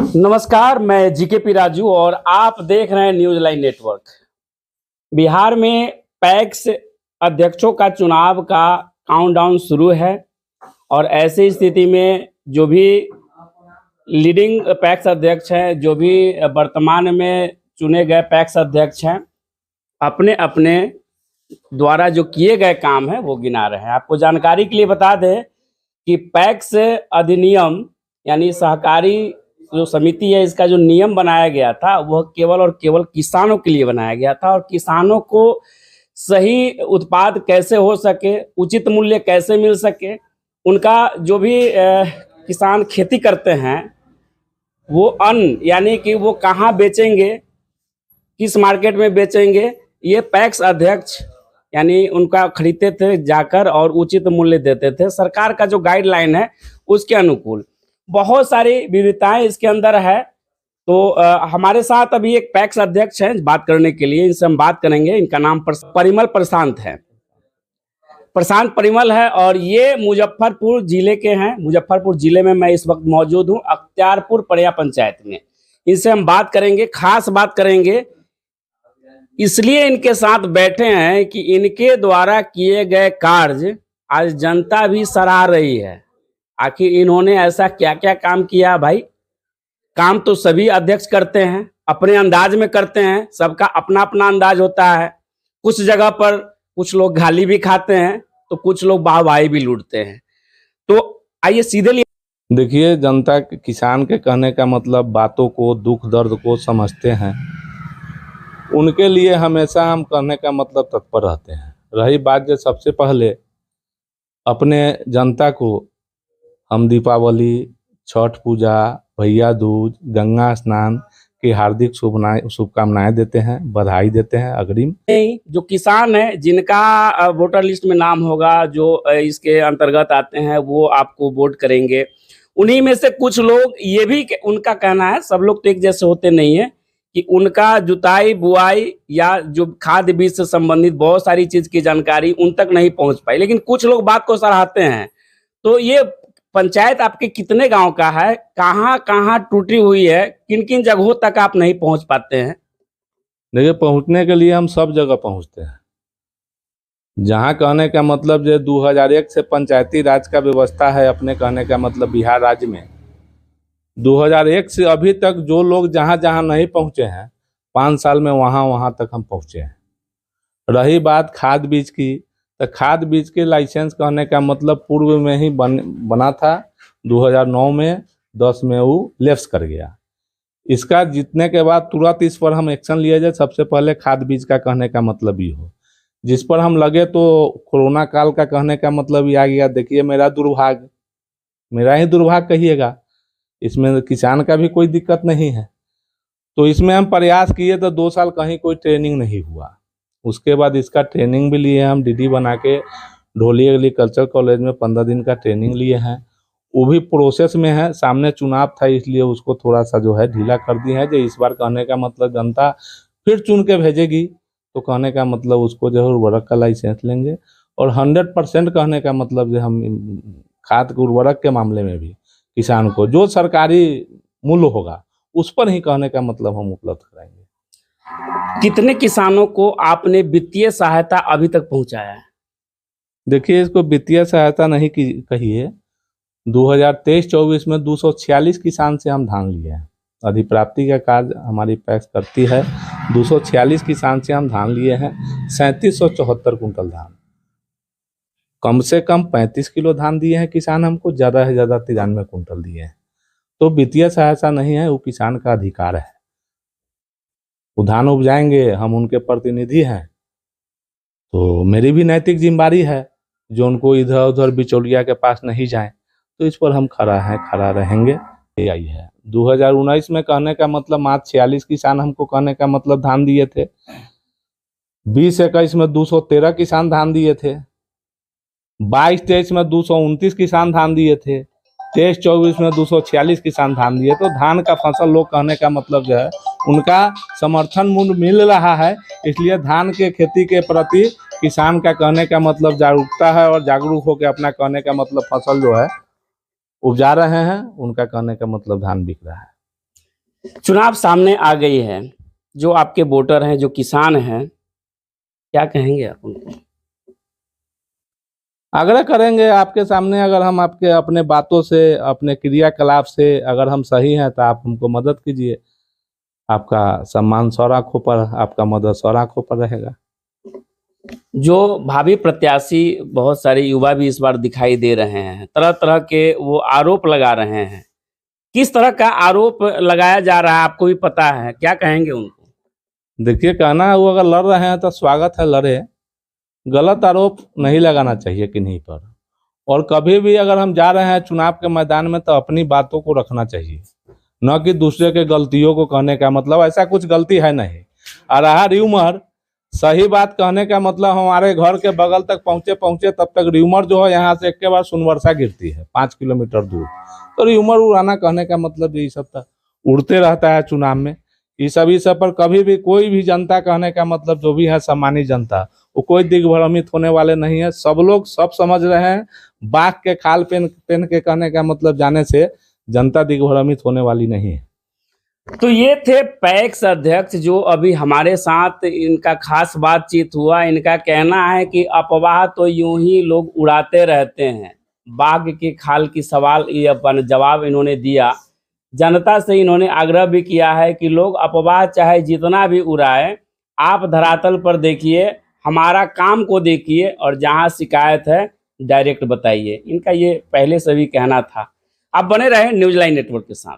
नमस्कार, मैं जीकेपी राजू और आप देख रहे हैं न्यूज लाइन नेटवर्क। बिहार में पैक्स अध्यक्षों का चुनाव का काउंटडाउन शुरू है और ऐसी स्थिति में जो भी लीडिंग पैक्स अध्यक्ष हैं, जो भी वर्तमान में चुने गए पैक्स अध्यक्ष हैं, अपने अपने द्वारा जो किए गए काम है वो गिना रहे हैं। आपको जानकारी के लिए बता दें कि पैक्स अधिनियम यानी सहकारी जो समिति है, इसका जो नियम बनाया गया था वह केवल और केवल किसानों के लिए बनाया गया था और किसानों को सही उत्पाद कैसे हो सके, उचित मूल्य कैसे मिल सके, उनका जो भी किसान खेती करते हैं वो अन्न यानी कि वो कहाँ बेचेंगे, किस मार्केट में बेचेंगे, ये पैक्स अध्यक्ष यानी उनका खरीदते थे जाकर और उचित मूल्य देते थे। सरकार का जो गाइडलाइन है उसके अनुकूल बहुत सारी विविधताएं इसके अंदर है। तो हमारे साथ अभी एक पैक्स अध्यक्ष हैं बात करने के लिए, इनसे हम बात करेंगे। इनका नाम परिमल प्रशांत है, प्रशांत परिमल है और ये मुजफ्फरपुर जिले के हैं। मुजफ्फरपुर जिले में मैं इस वक्त मौजूद हूँ, अख्तियारपुर परिया पंचायत में। इनसे हम बात करेंगे, खास बात करेंगे, इसलिए इनके साथ बैठे हैं कि इनके द्वारा किए गए कार्य आज जनता भी सराह रही है। आखिर इन्होंने ऐसा क्या क्या काम किया भाई? काम तो सभी अध्यक्ष करते हैं, अपने अंदाज में करते हैं, सबका अपना अपना अंदाज होता है। कुछ जगह पर कुछ लोग गाली भी खाते हैं तो कुछ लोग वाहवाही भी लूटते हैं। तो आइए सीधे लिए देखिए, जनता किसान के कहने का मतलब बातों को, दुख दर्द को समझते हैं। उनके लिए हमेशा हम कहने का मतलब तत्पर रहते हैं। रही बात जो सबसे पहले अपने जनता को हम दीपावली, छठ पूजा, भैया दूज, गंगा स्नान की हार्दिक शुभकामनाएं देते हैं, बधाई देते हैं अग्रिम। जो किसान है जिनका वोटर लिस्ट में नाम होगा, जो इसके अंतर्गत आते हैं, वो आपको वोट करेंगे। उन्हीं में से कुछ लोग ये भी उनका कहना है, सब लोग तो एक जैसे होते नहीं है, कि उनका जुताई बुआई या जो खाद्य बीज से संबंधित बहुत सारी चीज की जानकारी उन तक नहीं पहुंच पाई, लेकिन कुछ लोग बात को सराहते हैं। तो ये पंचायत आपके कितने गांव का है, कहाँ कहाँ टूटी हुई है, किन किन जगहों तक आप नहीं पहुंच पाते हैं? देखिए, पहुंचने के लिए हम सब जगह पहुंचते हैं। जहां कहने का मतलब जो 2001 से पंचायती राज का व्यवस्था है, अपने कहने का मतलब बिहार राज्य में 2001 से अभी तक जो लोग जहां जहां नहीं पहुंचे हैं, 5 साल में वहां वहां तक हम पहुंचे हैं। रही बात खाद बीज की, तो खाद बीज के लाइसेंस कहने का मतलब पूर्व में ही बना था। 2009 में 10 में वो लैप्स कर गया। इसका जीतने के बाद तुरंत इस पर हम एक्शन लिए जाए। सबसे पहले खाद बीज का कहने का मतलब ही हो, जिस पर हम लगे तो कोरोना काल का कहने का मतलब ही आ गया। देखिए, मेरा दुर्भाग्य, मेरा ही दुर्भाग्य कहिएगा, इसमें किसान का भी कोई दिक्कत नहीं है। तो इसमें हम प्रयास किए तो 2 साल कहीं कोई ट्रेनिंग नहीं हुआ। उसके बाद इसका ट्रेनिंग भी लिए हम, डीडी बना के ढोली एग्रीकल्चर कॉलेज में 15 दिन का ट्रेनिंग लिए हैं। वो भी प्रोसेस में है। सामने चुनाव था इसलिए उसको थोड़ा सा जो है ढीला कर दिए हैं। जो इस बार कहने का मतलब जनता फिर चुन के भेजेगी तो कहने का मतलब उसको जो है उर्वरक का लाइसेंस लेंगे और 100% कहने का मतलब जो हम खाद के उर्वरक के मामले में भी किसान को जो सरकारी मूल्य होगा उस पर ही कहने का मतलब हम उपलब्ध कराएंगे। कितने किसानों को आपने वित्तीय सहायता अभी तक पहुंचाया है? देखिए, इसको वित्तीय सहायता नहीं कहिए। 2023-24 में 246 किसान से हम धान लिए हैं। अधिप्राप्ति का कार्य हमारी पैक्स करती है। 246 किसान से हम धान लिए हैं। 3774 कुंटल धान, कम से कम 35 किलो धान दिए हैं किसान हमको, ज़्यादा से ज़्यादा 93 कुंटल दिए हैं। तो वित्तीय सहायता नहीं है, वो किसान का अधिकार है। वो धान उपजाएंगे, हम उनके प्रतिनिधि हैं, तो मेरी भी नैतिक जिम्मेदारी है जो उनको इधर उधर बिचौलिया के पास नहीं जाएं। तो इस पर हम खड़ा रहेंगे। यही है 2019 में कहने का मतलब मात्र 46 किसान हमको कहने का मतलब धान दिए थे। 2021 में 213 किसान धान दिए थे। 22-23 में 229 किसान धान दिए थे। 23-24 में 246 किसान धान दिए। तो धान का फसल लोग कहने का मतलब जो है उनका समर्थन मूल्य मिल रहा है, इसलिए धान के खेती के प्रति किसान का कहने का मतलब जागरूकता है और जागरूक होकर अपना कहने का मतलब फसल जो है उपजा रहे हैं। उनका कहने का मतलब धान बिक रहा है। चुनाव सामने आ गई है, जो आपके वोटर हैं, जो किसान हैं, क्या कहेंगे आप उनको? आग्रह करेंगे आपके सामने, अगर हम आपके अपने बातों से, अपने क्रियाकलाप से अगर हम सही हैं तो आप हमको मदद कीजिए। आपका सम्मान सौ आंखों पर, आपका मदद सौ आंखों पर रहेगा। जो भावी प्रत्याशी बहुत सारे युवा भी इस बार दिखाई दे रहे हैं, तरह तरह के वो आरोप लगा रहे हैं। किस तरह का आरोप लगाया जा रहा है आपको भी पता है, क्या कहेंगे उनको? देखिए, कहना है वो अगर लड़ रहे हैं तो स्वागत है, लड़े। गलत आरोप नहीं लगाना चाहिए किन्हीं पर। और कभी भी अगर हम जा रहे हैं चुनाव के मैदान में तो अपनी बातों को रखना चाहिए, न कि दूसरे के गलतियों को कहने का मतलब ऐसा कुछ गलती है नहीं। और रहा र्यूमर, सही बात कहने का मतलब हमारे घर के बगल तक पहुंचे तब तक र्यूमर जो है यहाँ से एक के बाद सुनवर्षा गिरती है 5 किलोमीटर दूर। तो र्यूमर उड़ाना कहने का मतलब यही सब था, उड़ते रहता है चुनाव में। इस सब पर कभी भी कोई भी जनता कहने का मतलब जो भी है सम्मानी जनता, वो कोई दिग्भ्रमित होने वाले नहीं है। सब लोग सब समझ रहे हैं, बाघ के खाल पेन के कहने का मतलब जाने से जनता दिग्भ्रमित होने वाली नहीं है। तो ये थे पैक्स अध्यक्ष जो अभी हमारे साथ, इनका खास बातचीत हुआ। इनका कहना है कि अफवाह तो यूं ही लोग उड़ाते रहते हैं। बाघ की खाल की सवाल ये जवाब इन्होंने दिया। जनता से इन्होंने आग्रह भी किया है कि लोग अफवाह चाहे जितना भी उड़ाए, आप धरातल पर देखिए, हमारा काम को देखिए और जहां शिकायत है डायरेक्ट बताइए। इनका ये पहले से भी कहना था। आप बने रहे न्यूज़ लाइन नेटवर्क के साथ।